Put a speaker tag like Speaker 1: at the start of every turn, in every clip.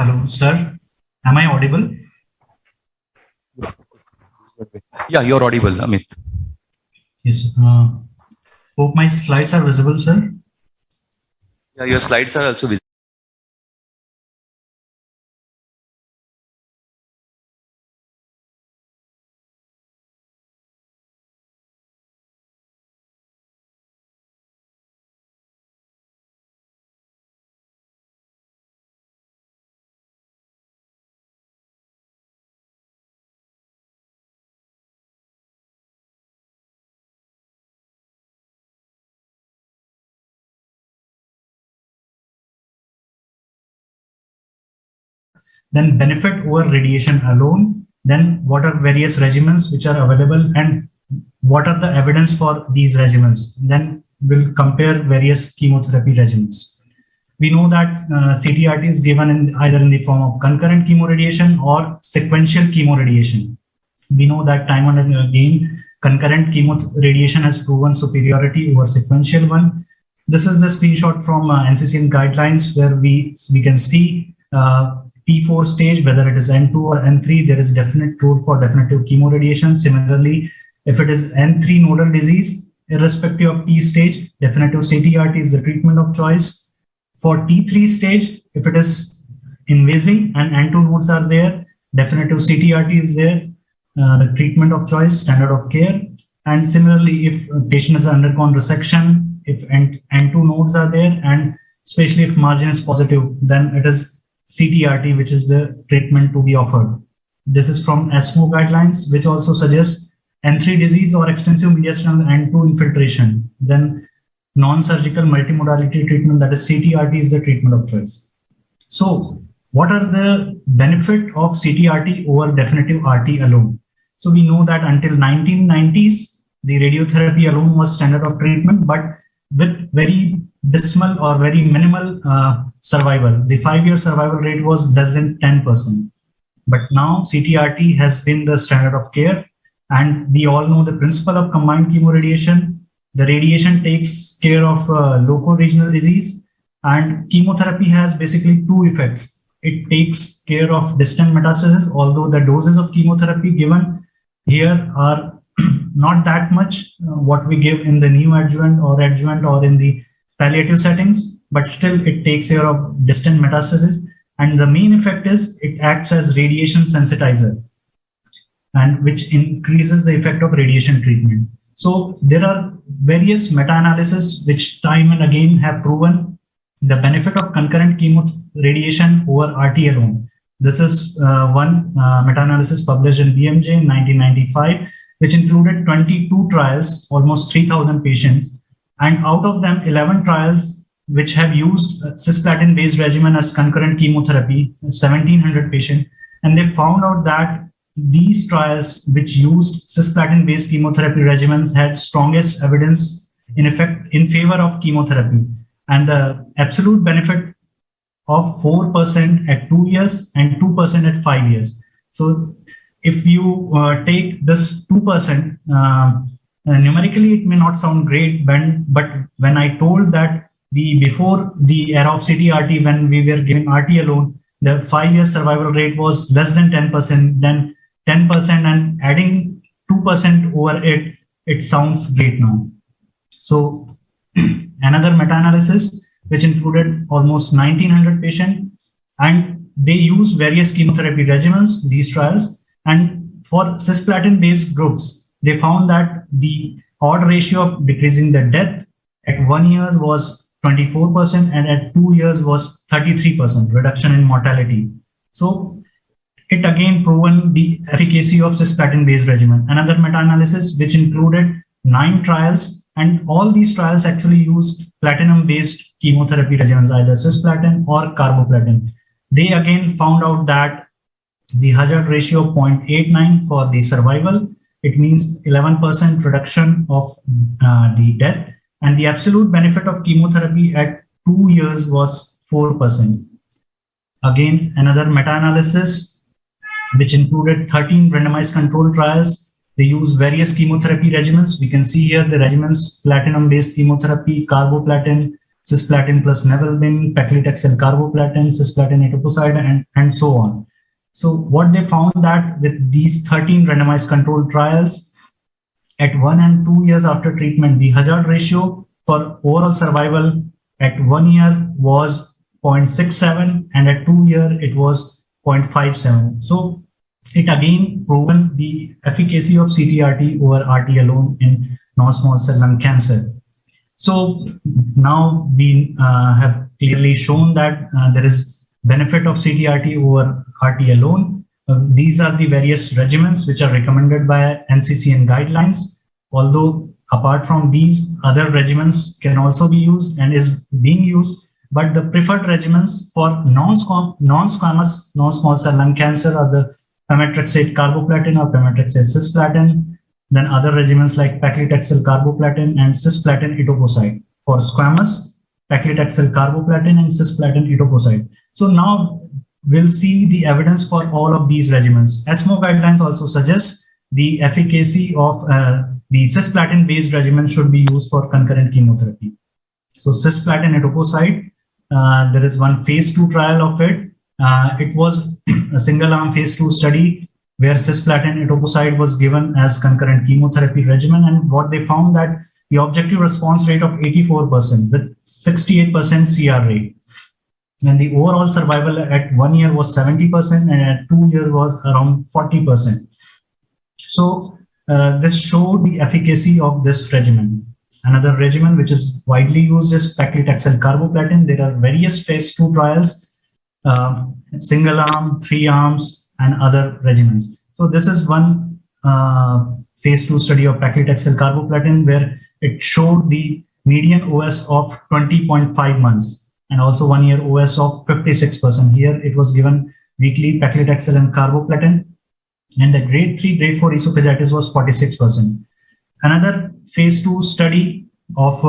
Speaker 1: Hello, sir. Am I audible?
Speaker 2: Yeah, you're audible, Amit.
Speaker 1: Yes. Hope my slides are visible, sir.
Speaker 2: Yeah, your slides are also visible.
Speaker 1: Then benefit over radiation alone. Then what are various regimens which are available and what are the evidence for these regimens? Then we'll compare various chemotherapy regimens. We know that CTRT is given either in the form of concurrent chemoradiation or sequential chemoradiation. We know that time and again, concurrent chemoradiation has proven superiority over sequential one. This is the screenshot from NCCN guidelines where we can see T4 stage, whether it is N2 or N3, there is definite role for definitive chemoradiation. Similarly, if it is N3 nodal disease, irrespective of T stage, definitive CTRT is the treatment of choice. For T3 stage, if it is invasive and N2 nodes are there, definitive CTRT is there, the treatment of choice, standard of care. And similarly, if a patient has undergone resection, if N2 nodes are there, and especially if margin is positive, then it is CTRT, which is the treatment to be offered. This is from ESMO guidelines, which also suggests N3 disease or extensive mediastinal N2 infiltration. Then non-surgical multimodality treatment, that is CTRT, is the treatment of choice. So what are the benefit of CTRT over definitive RT alone? So we know that until 1990s, the radiotherapy alone was standard of treatment, but with very dismal or very minimal survival. The 5-year survival rate was less than 10%. But now CTRT has been the standard of care, and we all know the principle of combined chemoradiation. The radiation takes care of local regional disease, and chemotherapy has basically two effects. It takes care of distant metastasis, although the doses of chemotherapy given here are not that much what we give in the neoadjuvant or adjuvant or in the palliative settings, but still it takes care of distant metastasis. And the main effect is it acts as radiation sensitizer, and which increases the effect of radiation treatment. So there are various meta-analysis which time and again have proven the benefit of concurrent chemoradiation over RT alone. This is one meta-analysis published in BMJ in 1995, which included 22 trials, almost 3,000 patients. And out of them, 11 trials which have used cisplatin-based regimen as concurrent chemotherapy, 1,700 patients. And they found out that these trials which used cisplatin-based chemotherapy regimens had strongest evidence in effect in favor of chemotherapy. And the absolute benefit of 4% at 2 years and 2% at 5 years. So if you take this 2%, numerically it may not sound great, but when I told that before the era of CTRT, when we were giving RT alone, the 5-year survival rate was less than 10%, then 10% and adding 2% over it, it sounds great now. So another meta-analysis which included almost 1,900 patients, and they used various chemotherapy regimens, these trials, and for cisplatin-based groups, they found that the odd ratio of decreasing the death at 1 year was 24% and at 2 years was 33% reduction in mortality. So it again proven the efficacy of cisplatin-based regimen. Another meta-analysis which included 9 trials, and all these trials actually used platinum-based chemotherapy regimens, either cisplatin or carboplatin. They again found out that the hazard ratio of 0.89 for the survival, it means 11% reduction of the death, and the absolute benefit of chemotherapy at 2 years was 4%. Again, another meta-analysis which included 13 randomized controlled trials. They use various chemotherapy regimens. We can see here the regimens: platinum-based chemotherapy, carboplatin, cisplatin plus nevirapine, paclitaxel carboplatin, cisplatin etoposide, and so on. So what they found that with these 13 randomized controlled trials, at 1 and 2 years after treatment, the hazard ratio for overall survival at 1 year was 0.67 and at 2 years it was 0.57. So it again proven the efficacy of CTRT over RT alone in non-small cell lung cancer. So now we have clearly shown that there is benefit of CTRT over RT alone. These are the various regimens which are recommended by NCCN guidelines. Although apart from these, other regimens can also be used and is being used, but the preferred regimens for non-squamous non-small cell lung cancer are the pemetrexed carboplatin or pemetrexed cisplatin, then other regimens like paclitaxel carboplatin and cisplatin etoposide. For squamous, paclitaxel carboplatin and cisplatin etoposide. So now we'll see the evidence for all of these regimens. ESMO guidelines also suggest the efficacy of the cisplatin based regimen should be used for concurrent chemotherapy. So cisplatin etoposide, there is one phase 2 trial of it. It was a single arm phase 2 study where cisplatin etoposide was given as concurrent chemotherapy regimen, and what they found that the objective response rate of 84% with 68% CR rate, and the overall survival at 1 year was 70% and at 2 years was around 40%. So this showed the efficacy of this regimen. Another regimen which is widely used is paclitaxel carboplatin. There are various phase 2 trials, single arm, 3 arms, and other regimens. So this is one phase 2 study of paclitaxel carboplatin where it showed the median OS of 20.5 months and also 1 year OS of 56%. Here it was given weekly paclitaxel and carboplatin, and the grade 3, grade 4 esophagitis was 46%. Another phase 2 study of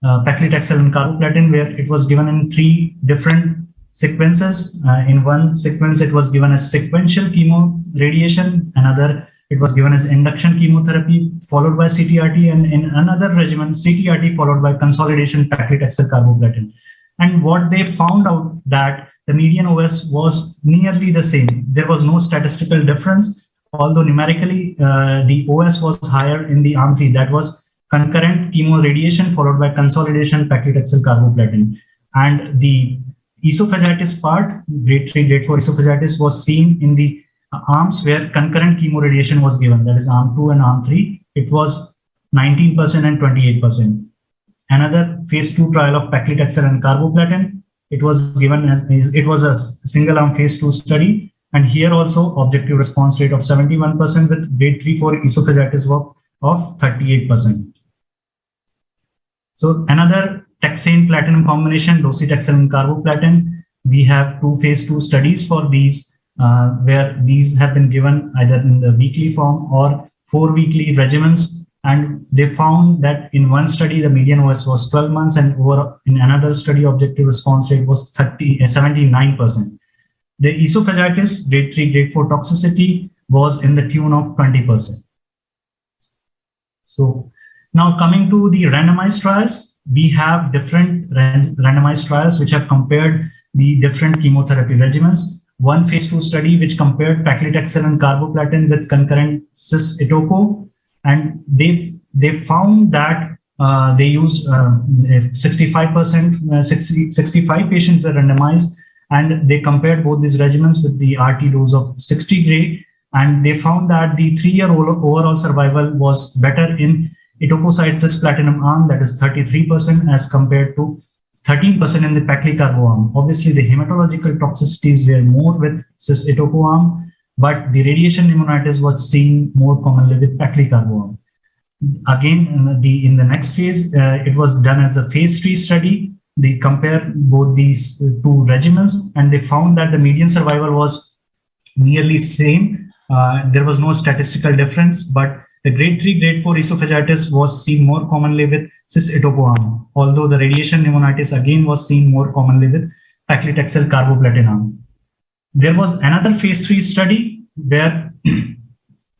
Speaker 1: paclitaxel and carboplatin where it was given in 3 different sequences. In one sequence, it was given as sequential chemo radiation. Another, it was given as induction chemotherapy followed by CTRT, and in another regimen, CTRT followed by consolidation paclitaxel carboplatin. And what they found out that the median OS was nearly the same. There was no statistical difference, although numerically the OS was higher in the arm 3. That was concurrent chemo radiation followed by consolidation paclitaxel carboplatin. And the esophagitis part, grade 3, grade 4 esophagitis, was seen in the arms where concurrent chemo radiation was given, that is arm 2 and arm 3. It was 19% and 28%. Another phase 2 trial of paclitaxel and carboplatin, it was given as, it was a single arm phase 2 study, and here also objective response rate of 71% with grade 3, 4 esophagitis of 38%. So another taxane platinum combination, docetaxel and carboplatin, we have 2 phase 2 studies for these where these have been given either in the weekly form or 4 weekly regimens, and they found that in one study the median OS was 12 months and in another study objective response rate was 79%. The esophagitis grade 3, grade 4 toxicity was in the tune of 20%. So now coming to the randomized trials, we have different randomized trials which have compared the different chemotherapy regimens. One phase 2 study which compared paclitaxel and carboplatin with concurrent cis-etopo, and they found that they used 65 patients were randomized, and they compared both these regimens with the RT dose of 60 gray, and they found that the 3-year overall survival was better in etoposide cisplatinum arm, that is 33%, as compared to 13% in the pacli-carbo arm. Obviously, the hematological toxicities were more with cis-etopo arm, but the radiation pneumonitis was seen more commonly with pacli-carbo arm. Again, in the next phase, it was done as a phase 3 study. They compared both these 2 regimens, and they found that the median survival was nearly same. There was no statistical difference, but the grade 3, grade 4 esophagitis was seen more commonly with cis-etopo arm, although the radiation pneumonitis again was seen more commonly with paclitaxel carboplatin arm. There was another phase 3 study where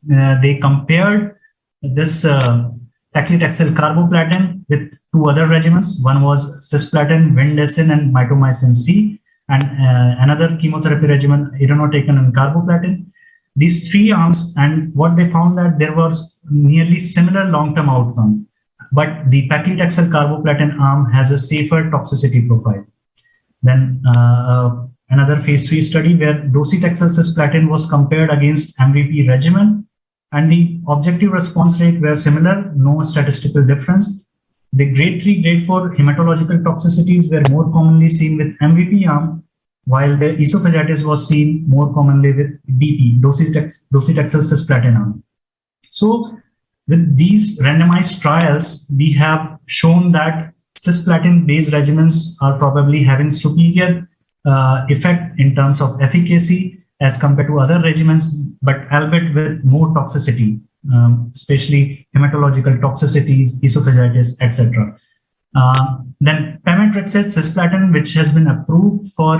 Speaker 1: they compared this paclitaxel carboplatin with two other regimens. One was cisplatin, vindesin, and mitomycin C, and another chemotherapy regimen, irinotecan and carboplatin. These three arms, and what they found that there was nearly similar long-term outcome, but the paclitaxel carboplatin arm has a safer toxicity profile. Then another phase 3 study where docetaxel cisplatin was compared against MVP regimen, and the objective response rate were similar, no statistical difference. The grade 3, grade 4 hematological toxicities were more commonly seen with MVP arm, while the esophagitis was seen more commonly with DP, docetaxel cisplatin arm. So with these randomized trials, we have shown that cisplatin-based regimens are probably having superior effect in terms of efficacy as compared to other regimens, but albeit with more toxicity, especially hematological toxicities, esophagitis, etc. Then pemetrexed cisplatin, which has been approved for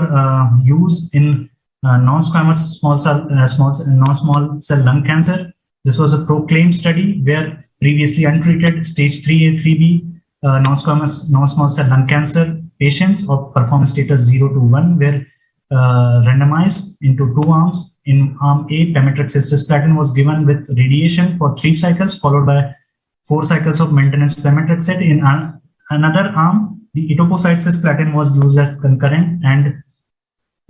Speaker 1: use in non-squamous small cell lung cancer. This was a PROCLAIM study where previously untreated stage 3A, 3B non-squamous non-small cell lung cancer patients of performance status 0 to 1 were randomized into two arms. In arm A, pemetrexed cisplatin was given with radiation for 3 cycles, followed by 4 cycles of maintenance pemetrexed. In another arm, the etoposide cisplatin was used as concurrent and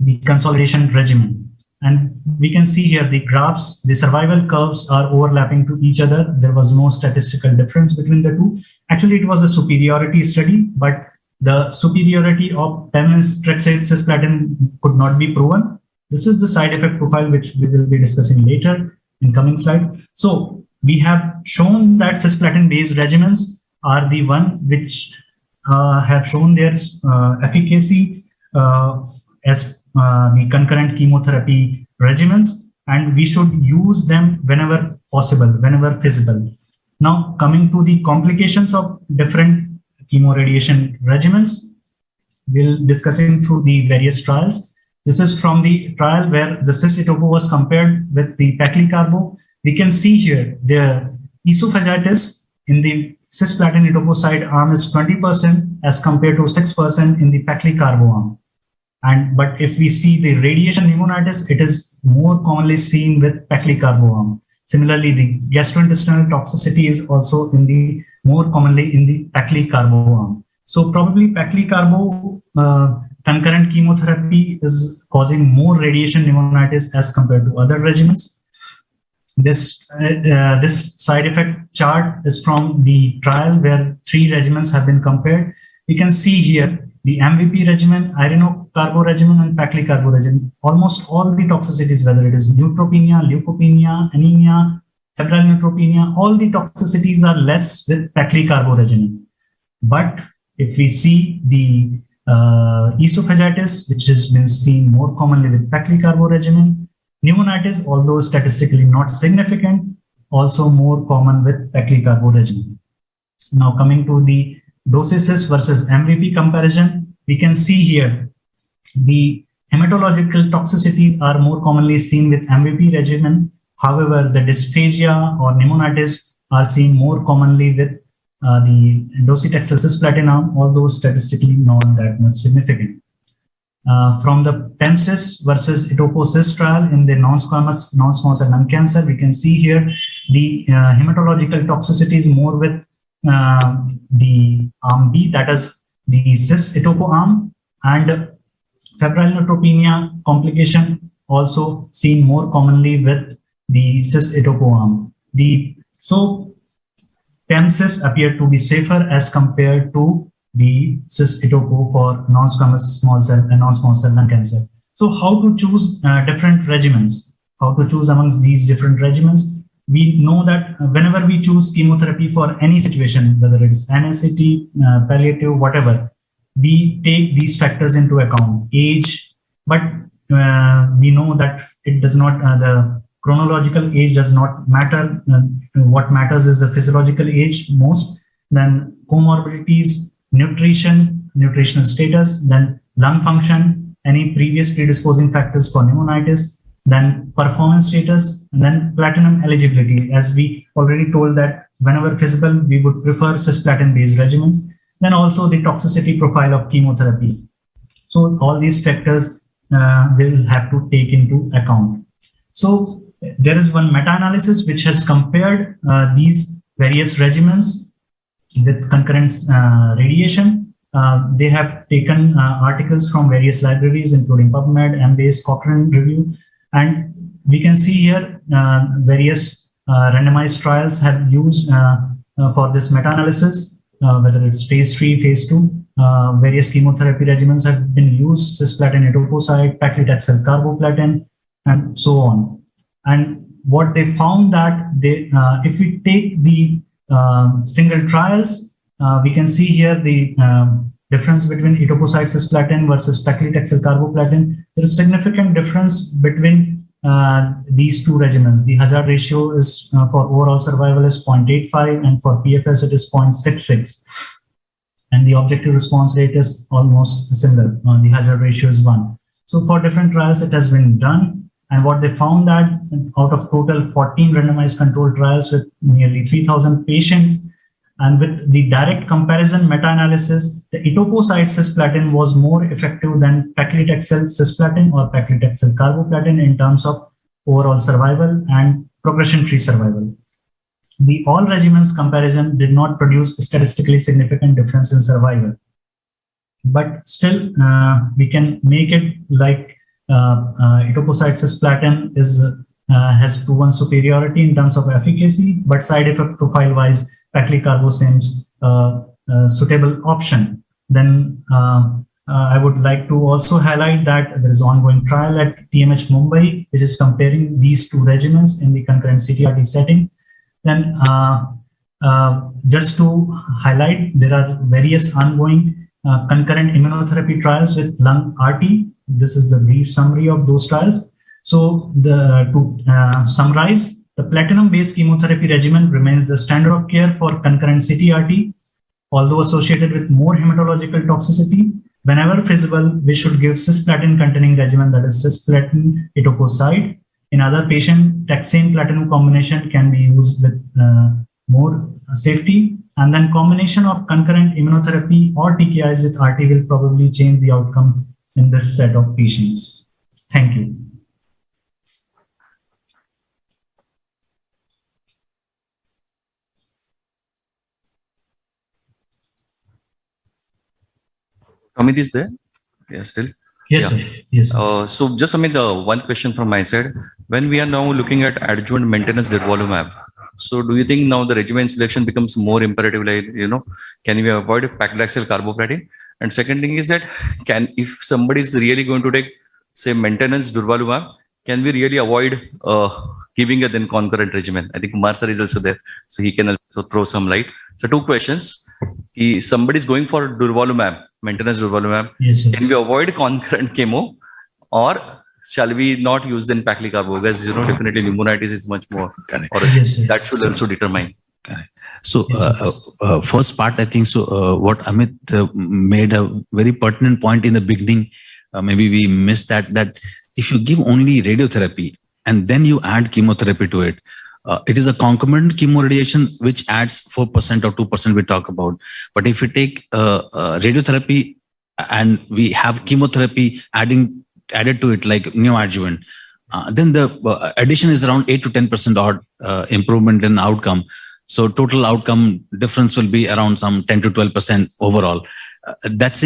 Speaker 1: the consolidation regimen. And we can see here the graphs, the survival curves are overlapping to each other. There was no statistical difference between the two. Actually, it was a superiority study, but the superiority of pemetrexed cisplatin could not be proven. This is the side effect profile, which we will be discussing later in coming slide. So we have shown that cisplatin-based regimens are the one which have shown their efficacy as the concurrent chemotherapy regimens, and we should use them whenever possible, whenever feasible. Now, coming to the complications of different chemoradiation regimens, we'll discussing through the various trials. This is from the trial where the cis-etopo was compared with the paclicarbo. We can see here the esophagitis in the cisplatin etoposide arm is 20% as compared to 6% in the paclicarbo arm. But if we see the radiation pneumonitis, it is more commonly seen with paclicarbo arm. Similarly, the gastrointestinal toxicity is also more commonly in the paclicarbo arm. So probably paclicarbo concurrent chemotherapy is causing more radiation pneumonitis as compared to other regimens. This side effect chart is from the trial where 3 regimens have been compared. We can see here the MVP regimen, irinocarbo regimen, and paclicarbo regimen. Almost all the toxicities, whether it is neutropenia, leukopenia, anemia, febrile neutropenia, all the toxicities are less with paclicarbo regimen. But if we see the esophagitis, which has been seen more commonly with paclicarbo regimen, pneumonitis, although statistically not significant, also more common with paclicarbo regimen. Now coming to the dosages versus MVP comparison, we can see here the hematological toxicities are more commonly seen with MVP regimen. However, the dysphagia or pneumonitis are seen more commonly with the docetaxel cisplatin arm, although statistically not that much significant. From the PEMCIS versus etopo-cis trial in the non-squamous non-small cell lung cancer, we can see here the hematological toxicities more with the arm B, that is the cis-etopo arm, and febrile neutropenia complication also seen more commonly with the cis-etopo arm. So PEMCIS appeared to be safer as compared to the cis-etopo for non-squamous small cell and non-small cell lung cancer. So how to choose different regimens? How to choose amongst these different regimens? We know that whenever we choose chemotherapy for any situation, whether it's NSAT, palliative, whatever, we take these factors into account, age, but we know that it does not, the chronological age does not matter. What matters is the physiological age most, then comorbidities, nutrition, nutritional status, then lung function, any previous predisposing factors for pneumonitis, then performance status, and then platinum eligibility. As we already told that whenever feasible, we would prefer cisplatin-based regimens. then also the toxicity profile of chemotherapy. So all these factors will have to take into account. So there is one meta-analysis which has compared these various regimens with concurrent radiation. They have taken articles from various libraries, including PubMed, MBase, Cochrane Review, and we can see here various randomized trials have used for this meta-analysis, whether it's phase 3, phase 2. Various chemotherapy regimens have been used: cisplatin, etoposide, paclitaxel, carboplatin, and so on. And what they found that if we take the single trials, we can see here the difference between etoposide cisplatin versus paclitaxel carboplatin. There is significant difference between these two regimens. The hazard ratio is for overall survival is 0.85, and for PFS it is 0.66. And the objective response rate is almost similar. The hazard ratio is 1. So for different trials, it has been done. And what they found that out of total 14 randomized controlled trials with nearly 3,000 patients, and with the direct comparison meta-analysis, the etoposide cisplatin was more effective than paclitaxel cisplatin or paclitaxel carboplatin in terms of overall survival and progression-free survival. The all regimens comparison did not produce statistically significant difference in survival, but still we can make it like etoposide cisplatin has proven superiority in terms of efficacy, but side effect profile wise, paclicarbo seems a suitable option. Then I would like to also highlight that there is ongoing trial at TMH Mumbai, which is comparing these two regimens in the concurrent CTRT setting. Then just to highlight, there are various ongoing concurrent immunotherapy trials with lung RT. This is the brief summary of those trials. So to summarize, the platinum-based chemotherapy regimen remains the standard of care for concurrent CTRT, although associated with more hematological toxicity. Whenever feasible, we should give cisplatin-containing regimen, that is cisplatin etoposide. In other patient, taxane platinum combination can be used with more safety, and then combination of concurrent immunotherapy or TKIs with RT will probably change the outcome in this set of patients. Thank you.
Speaker 2: Amit is there? Yeah, still.
Speaker 1: Yes,
Speaker 2: Yeah.
Speaker 1: sir. Yes. Sir.
Speaker 2: So just Amit, one question from my side. When we are now looking at adjuvant maintenance durvalumab, so do you think now the regimen selection becomes more imperative? Like, can we avoid paclitaxel carboplatin? And second thing is that if somebody is really going to take, say, maintenance durvalumab, can we really avoid giving a then concurrent regimen? I think Kumar sir is also there, so he can also throw some light. So two questions. Somebody is going for durvalumab, maintenance durvalumab.
Speaker 1: Yes,
Speaker 2: can we avoid concurrent chemo, or shall we not use then paclicarbo? Because definitely pneumonitis is much more.
Speaker 3: Correct.
Speaker 2: Or that should also determine.
Speaker 3: Correct. So first part, I think so. What Amit made a very pertinent point in the beginning. Maybe we missed that if you give only radiotherapy and then you add chemotherapy to it, it is a concomitant chemoradiation which adds 4% or 2% we talk about. But if you take radiotherapy and we have chemotherapy added to it like neoadjuvant, then the addition is around 8 to 10% odd improvement in outcome. So total outcome difference will be around some 10 to 12% overall. That's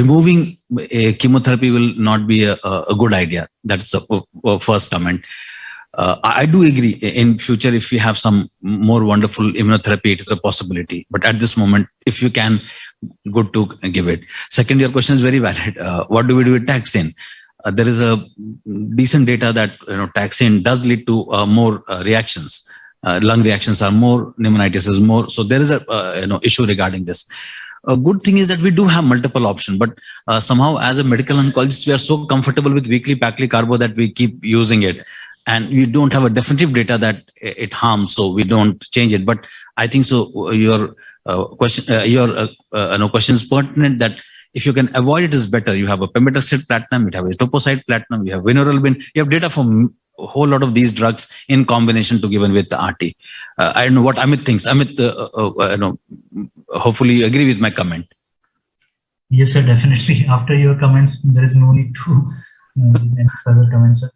Speaker 3: removing a chemotherapy will not be a good idea. That's the first comment. I do agree in future, if we have some more wonderful immunotherapy, it is a possibility. But at this moment, if you can, good to give it. Second, your question is very valid. What do we do with taxane? There is a decent data that taxane does lead to more reactions. Lung reactions are more, pneumonitis is more. So there is a issue regarding this. A good thing is that we do have multiple options, but somehow as a medical oncologist, we are so comfortable with weekly paclicarbo that we keep using it. And we don't have a definitive data that it harms, so we don't change it. But I think so. Your question is pertinent that if you can avoid it is better. You have a pemetrexed platinum, you have a etoposide platinum, you have vinorelbine, you have data from whole lot of these drugs in combination to given with the RT. I don't know what Amit thinks. Amit, hopefully you agree with my comment.
Speaker 1: Yes, sir, definitely. After your comments, there is no need to any further comments, sir.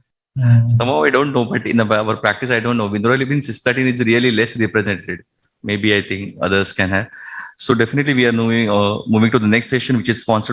Speaker 2: Somehow I don't know, but in our practice, I don't know. Vinorelibin cisplatin is really less represented. Maybe I think others can have. So definitely we are moving to the next session, which is sponsored